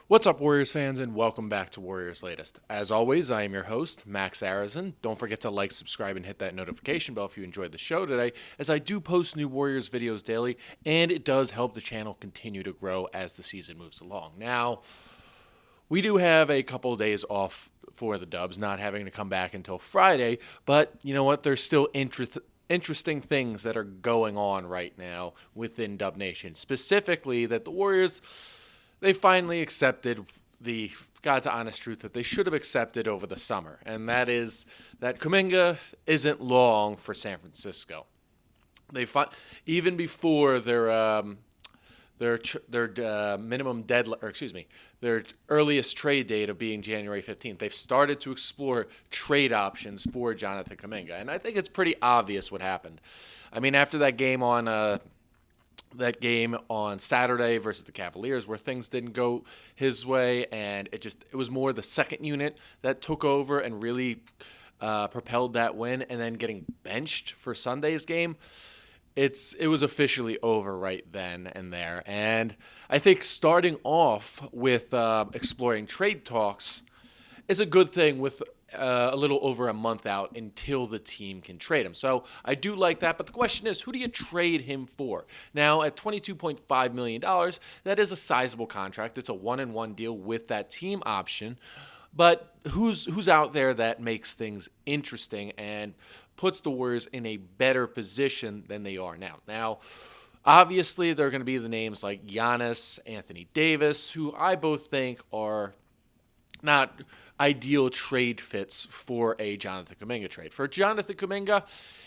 What's up, Warriors fans, and welcome back to Warriors Latest. As always, I am your host, Max Arizin. Don't forget to like, subscribe, and hit that notification bell if you enjoyed the show today, as I do post new Warriors videos daily, and it does help the channel continue to grow as the season moves along. Now, we do have a couple of days off for the Dubs, not having to come back until Friday, but you know what? There's still interesting things that are going on right now within Dub Nation. Specifically, that the Warriors, they finally accepted the God's honest truth that they should have accepted over the summer, and that is that Kuminga isn't long for San Francisco. Even before their minimum deadline, or excuse me, their earliest trade date of being January 15th, they've started to explore trade options for Jonathan Kuminga, and I think it's pretty obvious what happened. I mean, after that game on Saturday versus the Cavaliers, where things didn't go his way, and it was more the second unit that took over and really propelled that win, and then getting benched for Sunday's game. It was officially over right then and there, and I think starting off with exploring trade talks is a good thing with a little over a month out until the team can trade him. So I do like that, but the question is, who do you trade him for? Now, at $22.5 million, that is a sizable contract. It's a one-and-one deal with that team option. But who's out there that makes things interesting and puts the Warriors in a better position than they are now? Now, obviously, there are going to be the names like Giannis, Anthony Davis, who I both think are not ideal trade fits for a Jonathan Kuminga trade. For Jonathan Kuminga,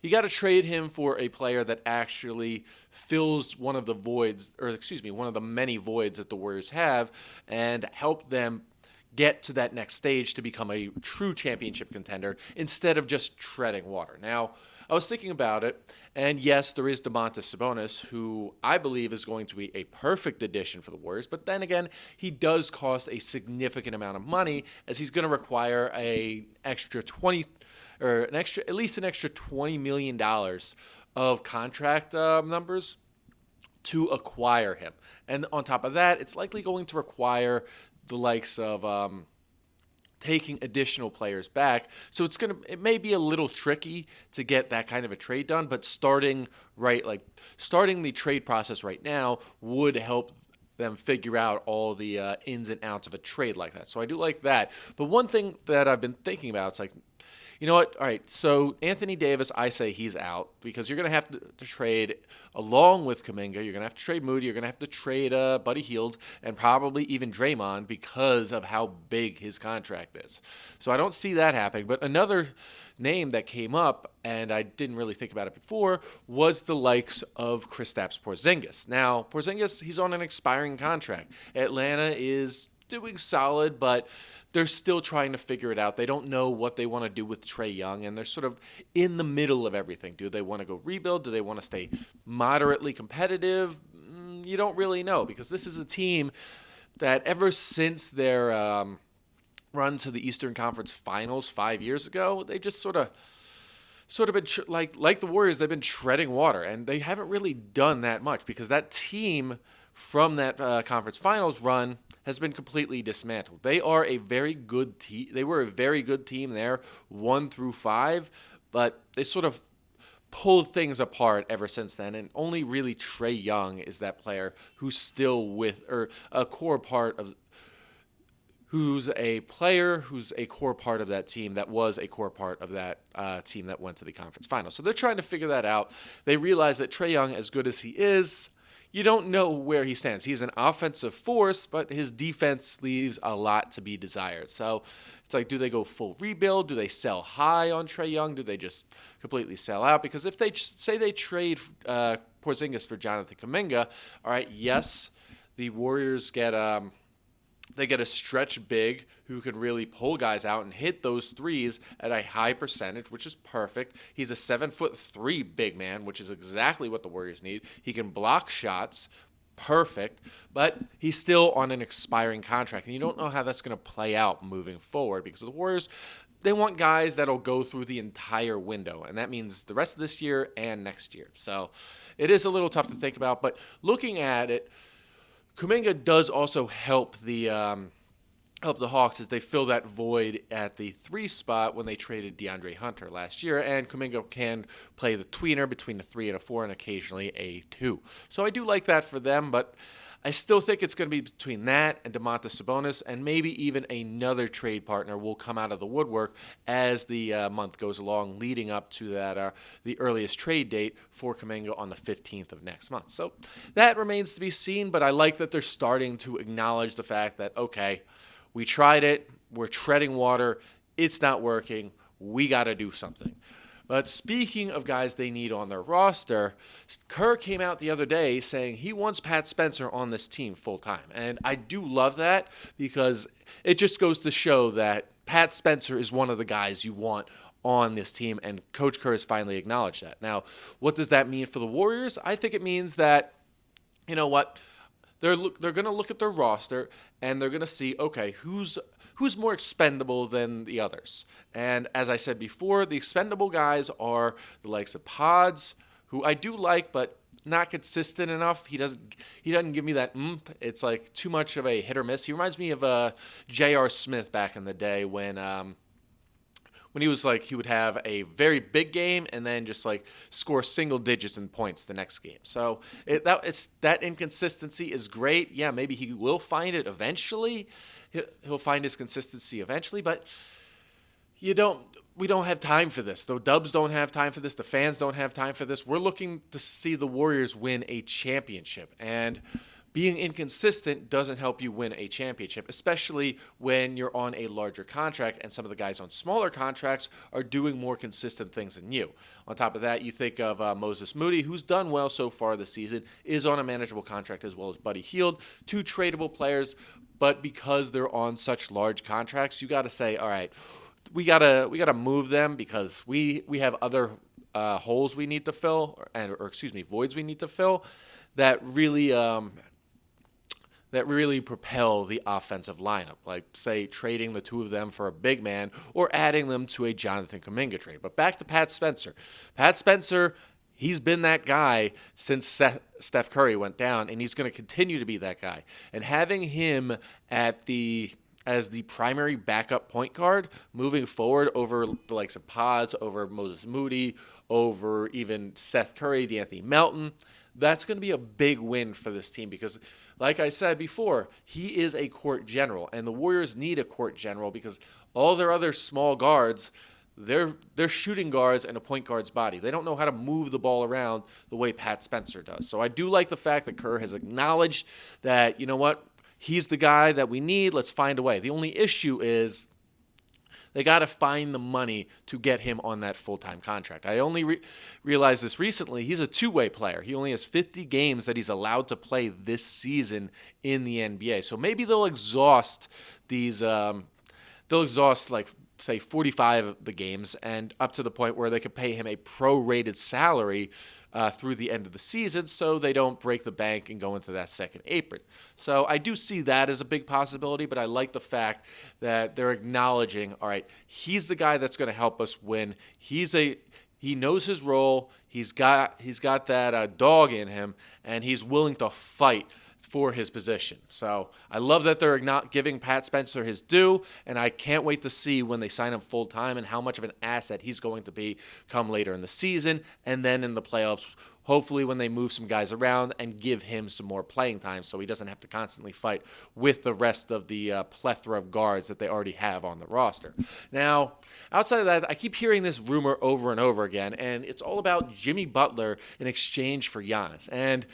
you got to trade him for a player that actually fills one of the voids, or excuse me, one of the many voids that the Warriors have, and help them get to that next stage to become a true championship contender instead of just treading water. Now, I was thinking about it, and yes, there is Domantas Sabonis, who I believe is going to be a perfect addition for the Warriors, but then again, he does cost a significant amount of money, as he's going to require at least an extra $20 million of contract numbers to acquire him. And on top of that, it's likely going to require the likes of taking additional players back. So it may be a little tricky to get that kind of a trade done, but starting the trade process right now would help them figure out all the ins and outs of a trade like that. So I do like that. But one thing that I've been thinking about, it's like, you know what? All right, so Anthony Davis, I say he's out because you're going to have to trade along with Kuminga. You're going to have to trade Moody. You're going to have to trade Buddy Hield and probably even Draymond because of how big his contract is. So I don't see that happening. But another name that came up, and I didn't really think about it before, was the likes of Kristaps Porzingis. Now, Porzingis, he's on an expiring contract. Atlanta is doing solid, but they're still trying to figure it out. They don't know what they want to do with Trae Young, and they're sort of in the middle of everything. Do they want to go rebuild? Do they want to stay moderately competitive? You don't really know, because this is a team that ever since their run to the Eastern Conference Finals 5 years ago, they just sort of been like the Warriors. They've been treading water, and they haven't really done that much because that team from that conference finals run has been completely dismantled. They are a very good team. They were a very good team there, 1 through 5, but they sort of pulled things apart ever since then. And only really Trae Young is that player who's still who's a core part of that team that was a core part of that team that went to the conference finals. So they're trying to figure that out. They realize that Trae Young, as good as he is, you don't know where he stands. He's an offensive force, but his defense leaves a lot to be desired. So it's like, do they go full rebuild? Do they sell high on Trae Young? Do they just completely sell out? Because if they say they trade Porzingis for Jonathan Kuminga, all right, yes, the Warriors get they get a stretch big who can really pull guys out and hit those threes at a high percentage, which is perfect. He's a 7'3" big man, which is exactly what the Warriors need. He can block shots, perfect, but he's still on an expiring contract, and you don't know how that's going to play out moving forward because the Warriors, they want guys that'll go through the entire window, and that means the rest of this year and next year. So it is a little tough to think about, but looking at it, Kuminga does also help the Hawks as they fill that void at the 3 spot when they traded DeAndre Hunter last year, and Kuminga can play the tweener between a 3 and a 4 and occasionally a 2. So I do like that for them, but I still think it's going to be between that and Domantas Sabonis, and maybe even another trade partner will come out of the woodwork as the month goes along, leading up to that the earliest trade date for Kuminga on the 15th of next month. So that remains to be seen, but I like that they're starting to acknowledge the fact that, okay, we tried it, we're treading water, it's not working, we got to do something. But speaking of guys they need on their roster, Kerr came out the other day saying he wants Pat Spencer on this team full time. And I do love that because it just goes to show that Pat Spencer is one of the guys you want on this team, and Coach Kerr has finally acknowledged that. Now, what does that mean for the Warriors? I think it means that, you know what, they're going to look at their roster and they're going to see, okay, who's more expendable than the others. And as I said before, the expendable guys are the likes of Pods, who I do like, but not consistent enough. He doesn't give me that It's like too much of a hit or miss. He reminds me of J.R. Smith back in the day when he was like, he would have a very big game and then just like score single digits in points the next game. So that inconsistency is great. Yeah, maybe he will find it eventually. He'll find his consistency eventually, but we don't have time for this. The Dubs don't have time for this. The fans don't have time for this. We're looking to see the Warriors win a championship, and being inconsistent doesn't help you win a championship, especially when you're on a larger contract and some of the guys on smaller contracts are doing more consistent things than you. On top of that, you think of Moses Moody, who's done well so far this season, is on a manageable contract, as well as Buddy Hield, 2 tradable players, but because they're on such large contracts, you got to say, all right, we gotta move them because we have other holes we need to fill, voids we need to fill that really propel the offensive lineup, like, say, trading the 2 of them for a big man or adding them to a Jonathan Kuminga trade. But back to Pat Spencer. Pat Spencer, he's been that guy since Steph Curry went down, and he's going to continue to be that guy. And having him as the primary backup point guard moving forward over the likes of Pods, over Moses Moody, over even Seth Curry, DeAnthony Melton, that's going to be a big win for this team because, like I said before, he is a court general, and the Warriors need a court general because all their other small guards, they're shooting guards and a point guard's body. They don't know how to move the ball around the way Pat Spencer does. So I do like the fact that Kerr has acknowledged that, you know what, he's the guy that we need. Let's find a way. The only issue is they got to find the money to get him on that full-time contract. I only realized this recently. He's a two-way player. He only has 50 games that he's allowed to play this season in the NBA. So maybe they'll exhaust these. They'll exhaust, like, say 45 of the games, and up to the point where they could pay him a prorated salary through the end of the season so they don't break the bank and go into that second apron. So I do see that as a big possibility, but I like the fact that they're acknowledging, all right, he's the guy that's going to help us win. He knows his role. He's got that dog in him, and he's willing to fight for his position. So I love that they're not giving Pat Spencer his due, and I can't wait to see when they sign him full-time and how much of an asset he's going to be come later in the season and then in the playoffs, hopefully when they move some guys around and give him some more playing time so he doesn't have to constantly fight with the rest of the plethora of guards that they already have on the roster. Now, outside of that, I keep hearing this rumor over and over again, and it's all about Jimmy Butler in exchange for Giannis. And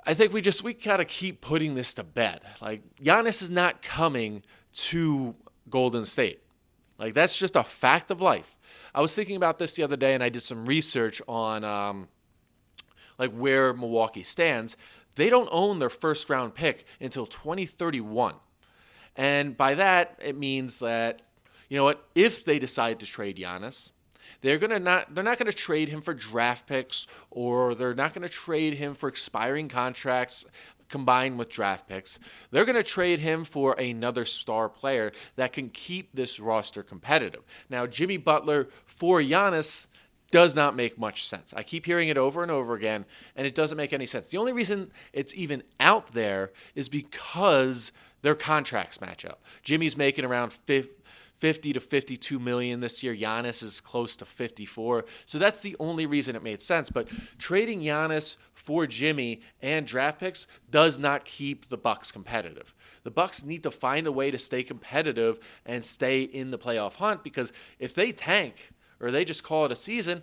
I think we got to keep putting this to bed. Like, Giannis is not coming to Golden State. Like, that's just a fact of life. I was thinking about this the other day, and I did some research on where Milwaukee stands. They don't own their first-round pick until 2031. And by that, it means that, you know what, if they decide to trade Giannis, they're not going to trade him for draft picks, or they're not going to trade him for expiring contracts combined with draft picks. They're going to trade him for another star player that can keep this roster competitive. Now, Jimmy Butler for Giannis, does not make much sense. I keep hearing it over and over again, and it doesn't make any sense. The only reason it's even out there is because their contracts match up. Jimmy's making around 50 to 52 million this year. Giannis is close to 54. So that's the only reason it made sense. But trading Giannis for Jimmy and draft picks does not keep the Bucks competitive. The Bucks need to find a way to stay competitive and stay in the playoff hunt, because if they tank or they just call it a season,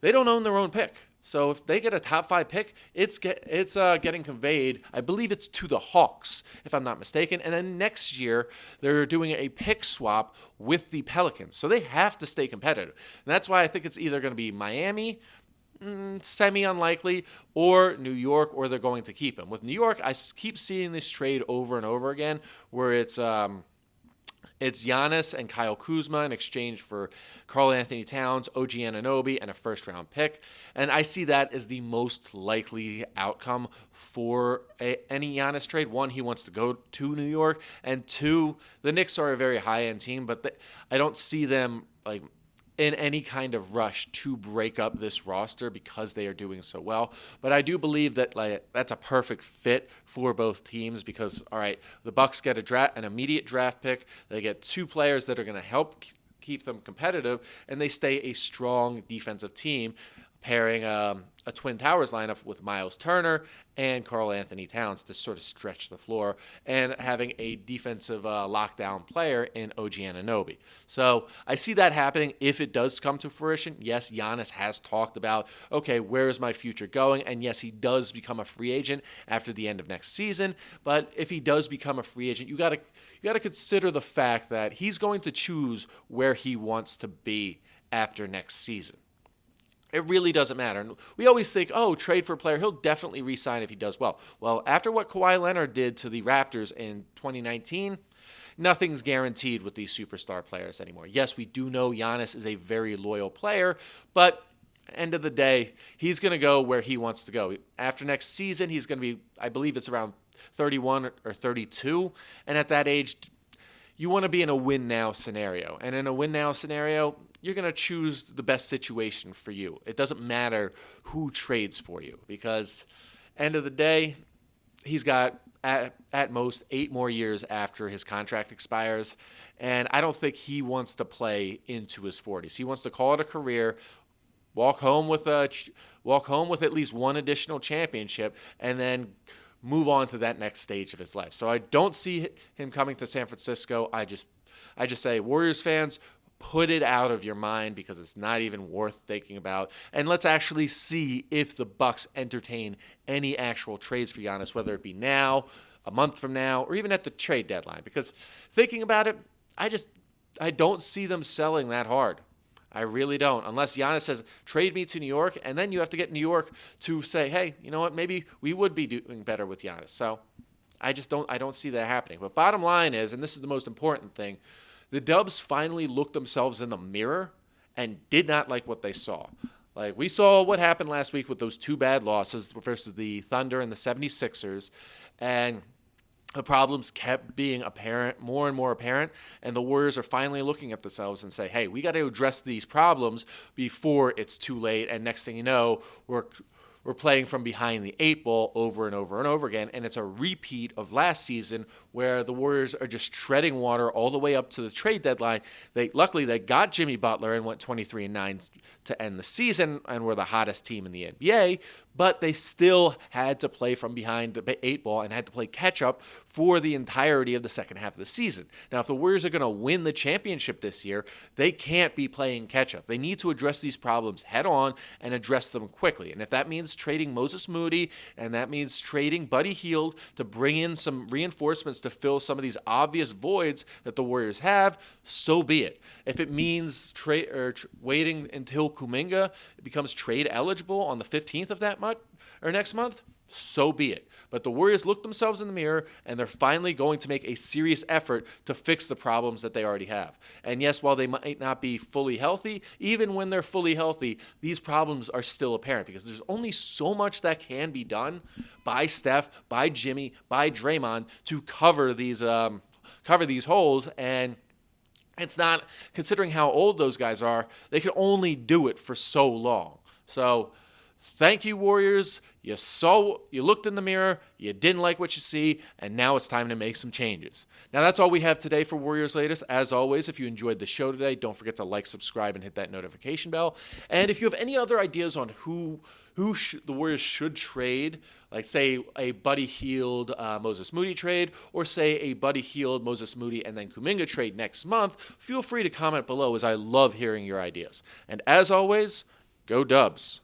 they don't own their own pick. So if they get a top 5 pick, it's getting conveyed. I believe it's to the Hawks, if I'm not mistaken. And then next year, they're doing a pick swap with the Pelicans. So they have to stay competitive. And that's why I think it's either going to be Miami, semi-unlikely, or New York, or they're going to keep him. With New York, I keep seeing this trade over and over again where it's Giannis and Kyle Kuzma in exchange for Karl Anthony Towns, OG Anunoby, and a first-round pick. And I see that as the most likely outcome for any Giannis trade. One, he wants to go to New York, and two, the Knicks are a very high-end team, but I don't see them like in any kind of rush to break up this roster because they are doing so well. But I do believe that that's a perfect fit for both teams because, all right, the Bucks get an immediate draft pick. They get 2 players that are going to help keep them competitive, and they stay a strong defensive team, pairing a Twin Towers lineup with Miles Turner and Karl Anthony Towns to sort of stretch the floor, and having a defensive lockdown player in OG Anunoby. So I see that happening if it does come to fruition. Yes, Giannis has talked about, okay, where is my future going? And yes, he does become a free agent after the end of next season. But if he does become a free agent, you got to consider the fact that he's going to choose where he wants to be after next season. It really doesn't matter. And we always think, oh, trade for a player, he'll definitely re-sign if he does well. Well, after what Kawhi Leonard did to the Raptors in 2019, nothing's guaranteed with these superstar players anymore. Yes, we do know Giannis is a very loyal player, but end of the day, he's going to go where he wants to go. After next season, he's going to be, I believe it's around 31 or 32, and at that age, you want to be in a win-now scenario. And in a win-now scenario, you're going to choose the best situation for you. It doesn't matter who trades for you because end of the day, he's got at most 8 more years after his contract expires, and I don't think he wants to play into his 40s. He wants to call it a career, walk home with at least one additional championship, and then move on to that next stage of his life. So I don't see him coming to San Francisco. I just say, Warriors fans, put it out of your mind because it's not even worth thinking about. And let's actually see if the Bucks entertain any actual trades for Giannis, whether it be now, a month from now, or even at the trade deadline. Because thinking about it, I don't see them selling that hard. I really don't. Unless Giannis says, trade me to New York, and then you have to get New York to say, hey, you know what, maybe we would be doing better with Giannis. So I don't see that happening. But bottom line is, and this is the most important thing, the Dubs finally looked themselves in the mirror and did not like what they saw. Like, we saw what happened last week with those 2 bad losses versus the Thunder and the 76ers, and the problems kept being apparent, more and more apparent, and the Warriors are finally looking at themselves and say, hey, we got to address these problems before it's too late, and next thing you know, we're playing from behind the 8 ball over and over and over again, and it's a repeat of last season where the Warriors are just treading water all the way up to the trade deadline. Luckily, they got Jimmy Butler and went 23-9 to end the season and were the hottest team in the NBA, but they still had to play from behind the 8 ball and had to play catch-up for the entirety of the second half of the season. Now, if the Warriors are going to win the championship this year, they can't be playing catch-up. They need to address these problems head-on and address them quickly. And if that means trading Moses Moody and that means trading Buddy Hield to bring in some reinforcements to fill some of these obvious voids that the Warriors have, so be it. If it means waiting until Kuminga becomes trade eligible on the 15th of that month or next month, so be it. But the Warriors look themselves in the mirror, and they're finally going to make a serious effort to fix the problems that they already have. And yes, while they might not be fully healthy, even when they're fully healthy, these problems are still apparent because there's only so much that can be done by Steph, by Jimmy, by Draymond to cover these holes. And It's not, considering how old those guys are, they can only do it for so long. So thank you, Warriors. You looked in the mirror, you didn't like what you see, and now it's time to make some changes. Now that's all we have today for Warriors Latest. As always, if you enjoyed the show today, don't forget to like, subscribe, and hit that notification bell. And if you have any other ideas on who the Warriors should trade, like say a Buddy Hield Moses Moody trade, or say a Buddy Hield Moses Moody and then Kuminga trade next month, feel free to comment below, as I love hearing your ideas. And as always, go Dubs.